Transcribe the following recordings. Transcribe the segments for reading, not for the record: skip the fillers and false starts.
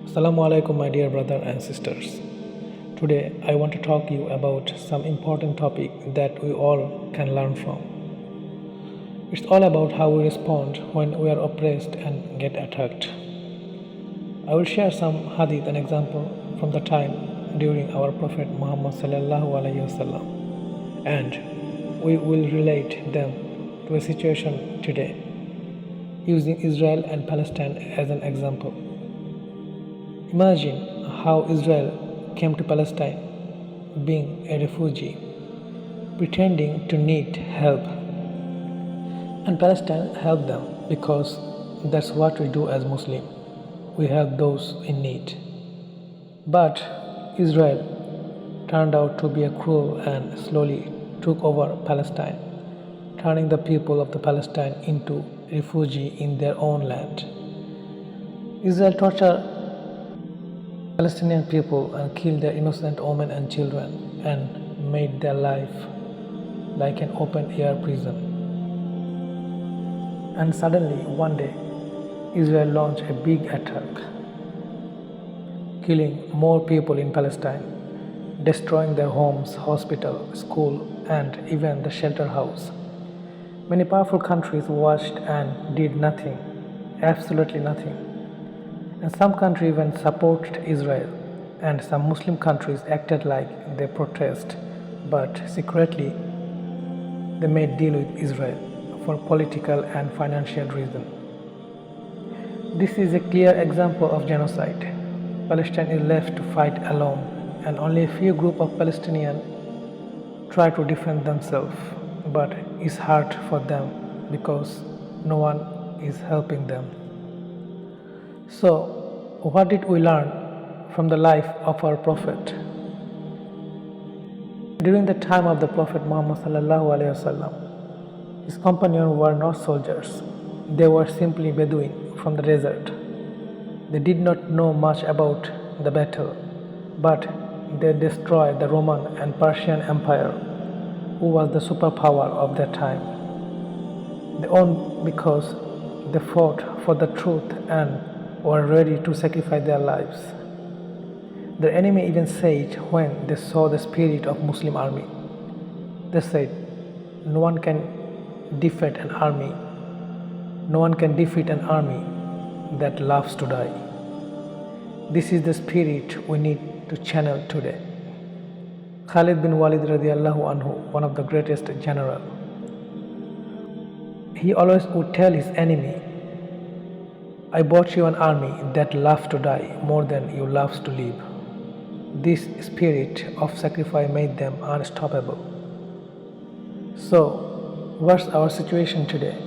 Assalamu alaikum, my dear brother and sisters. Today, I want to talk to you about some important topic that we all can learn from. It's all about how we respond when we are oppressed and get attacked. I will share some hadith and example from the time during our Prophet Muhammad sallallahu alaihi wasallam, and we will relate them to a situation today, using Israel and Palestine as an example. Imagine how Israel came to Palestine being a refugee, pretending to need help, and Palestine helped them because that's what we do as Muslims. We help those in need. But Israel turned out to be a cruel and slowly took over Palestine, turning the people of the Palestine into refugees in their own land. Israel tortured Palestinian people and killed their innocent women and children and made their life like an open air prison. And suddenly, one day, Israel launched a big attack, killing more people in Palestine, destroying their homes, hospital, school, and even the shelter house. Many powerful countries watched and did nothing, absolutely nothing. And some countries even supported Israel, and some Muslim countries acted like they protest, but secretly they made deal with Israel for political and financial reasons. This is a clear example of genocide. Palestine is left to fight alone, and only a few group of Palestinians try to defend themselves, but it's hard for them because no one is helping them. So, what did we learn from the life of our Prophet? During the time of the Prophet Muhammad sallallahu alaihi wasallam, his companions were not soldiers. They were simply Bedouin from the desert. They did not know much about the battle, but they destroyed the Roman and Persian Empire, who was the superpower of their time. They won because they fought for the truth and were ready to sacrifice their lives. Their enemy even said when they saw the spirit of Muslim army, they said, no one can defeat an army. No one can defeat an army that loves to die. This is the spirit we need to channel today. Khalid bin Walid radiallahu anhu, one of the greatest general, he always would tell his enemy, I bought you an army that loves to die more than you loves to live. This spirit of sacrifice made them unstoppable. So, what's our situation today?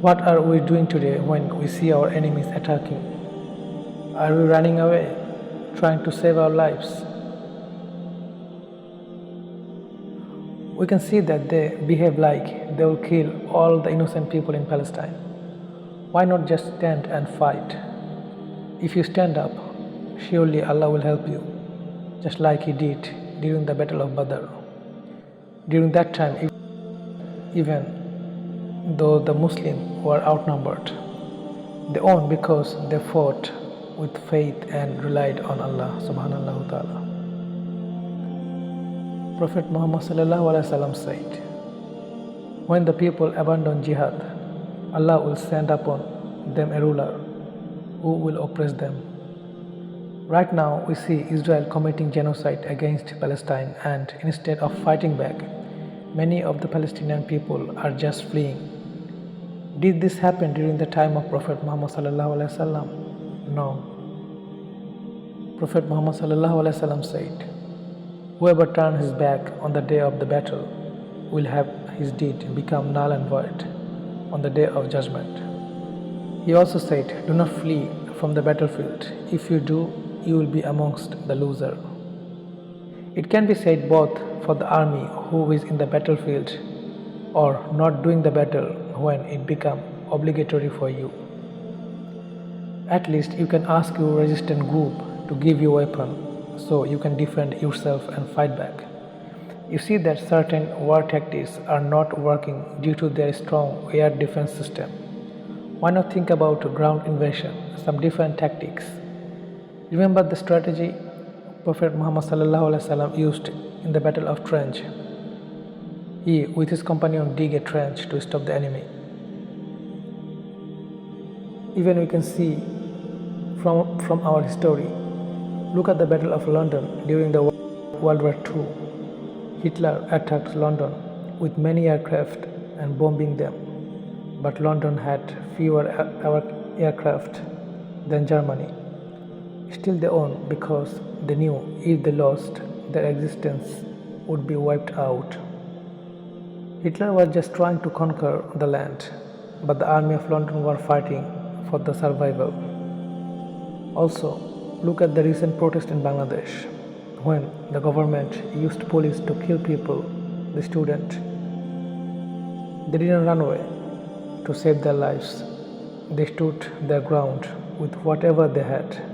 What are we doing today when we see our enemies attacking? Are we running away, trying to save our lives? We can see that they behave like they will kill all the innocent people in Palestine. Why not just stand and fight? If you stand up, surely Allah will help you, just like He did during the Battle of Badr. During that time, even though the Muslims were outnumbered, they won because they fought with faith and relied on Allah subhanahu wa ta'ala. Prophet Muhammad sallallahu alaihi wasallam said, when the people abandon jihad, Allah will send upon them a ruler who will oppress them. Right now, we see Israel committing genocide against Palestine, and instead of fighting back, many of the Palestinian people are just fleeing. Did this happen during the time of Prophet Muhammad sallallahu alaihi wasallam? No. Prophet Muhammad sallallahu alaihi wasallam said, whoever turns his back on the day of the battle will have his deed become null and void on the day of judgment. He also said, do not flee from the battlefield. If you do, you will be amongst the loser. It can be said both for the army who is in the battlefield or not doing the battle when it becomes obligatory for you. At least you can ask your resistant group to give you a weapon so you can defend yourself and fight back. You see that certain war tactics are not working due to their strong air defense system. Why not think about ground invasion, some different tactics? Remember the strategy Prophet Muhammad used in the Battle of Trench. He, with his companion, dig a trench to stop the enemy. Even we can see from our history. Look at the Battle of London during the World War II. Hitler attacked London with many aircraft and bombing them, but London had fewer aircraft than Germany. Still they won because they knew if they lost, their existence would be wiped out. Hitler was just trying to conquer the land, but the army of London were fighting for the survival. Also, look at the recent protest in Bangladesh, when the government used police to kill people, the students. They didn't run away to save their lives. They stood their ground with whatever they had.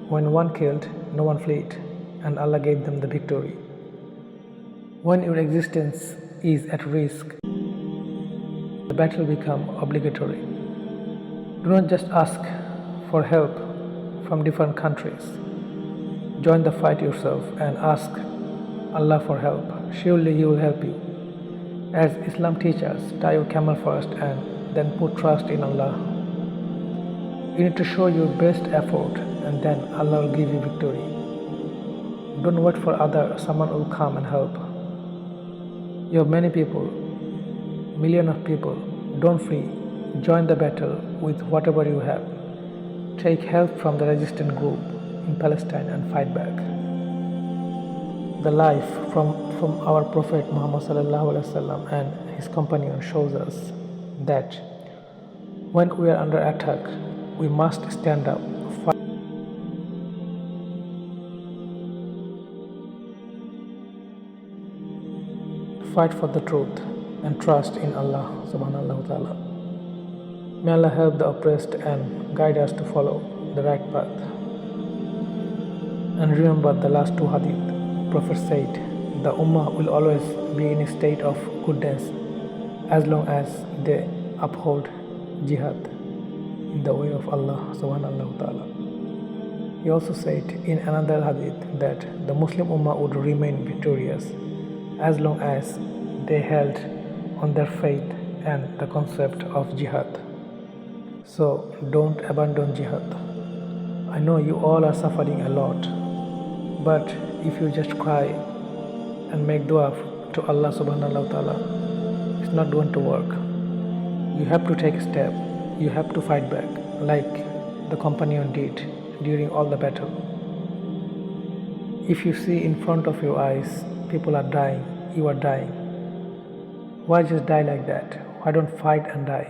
When one killed, no one fled, and Allah gave them the victory. When your existence is at risk, the battle becomes obligatory. Do not just ask for help from different countries. Join the fight yourself and ask Allah for help. Surely He will help you. As Islam teaches, tie your camel first and then put trust in Allah. You need to show your best effort and then Allah will give you victory. Don't wait for someone will come and help. You have many people, millions of people. Don't flee. Join the battle with whatever you have. Take help from the resistant group in Palestine and fight back. The life from our Prophet Muhammad and his companion shows us that when we are under attack, we must stand up, fight for the truth, and trust in Allah subhanahu wa ta'ala. May Allah help the oppressed and guide us to follow the right path. And remember the last two hadith. Prophet said, the Ummah will always be in a state of goodness as long as they uphold jihad in the way of Allah subhanahu wa ta'ala. He also said in another hadith that the Muslim Ummah would remain victorious as long as they held on their faith and the concept of jihad. So don't abandon jihad. I know you all are suffering a lot, but if you just cry and make dua to Allah subhanahu wa ta'ala, it's not going to work. You have to take a step. You have to fight back like the companion did during all the battle. If you see in front of your eyes people are dying, you are dying. Why just die like that? Why don't fight and die?